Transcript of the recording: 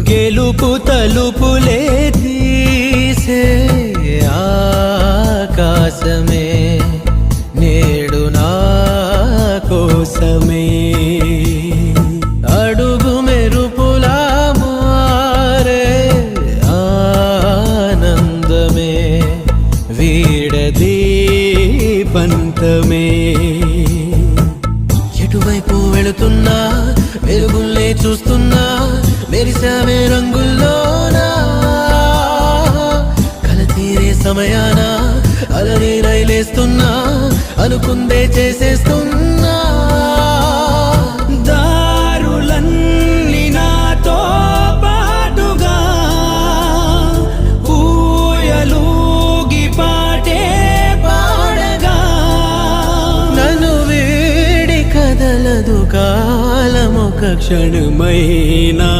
గెలుపు తలుపులే తీసే ఆకాశమే నేడు నా కోసమే అడుగు మెరుపులా మారే ఆనందమే వీడది పంతమే ఎటువైపు వెళుతున్నా వెలుగుల్లే చూస్తున్నా మెరిసామే రంగుల్లోనా కల తీరే సమయాన అలనే రైలేస్తున్నా అనుకుందే చేసేస్తున్నా దారులన్నీ నాతో పాటుగా ఊయలూగి పాటే పాడగా నన్ను వీడి కదలదు కాలమొక క్షణమైనా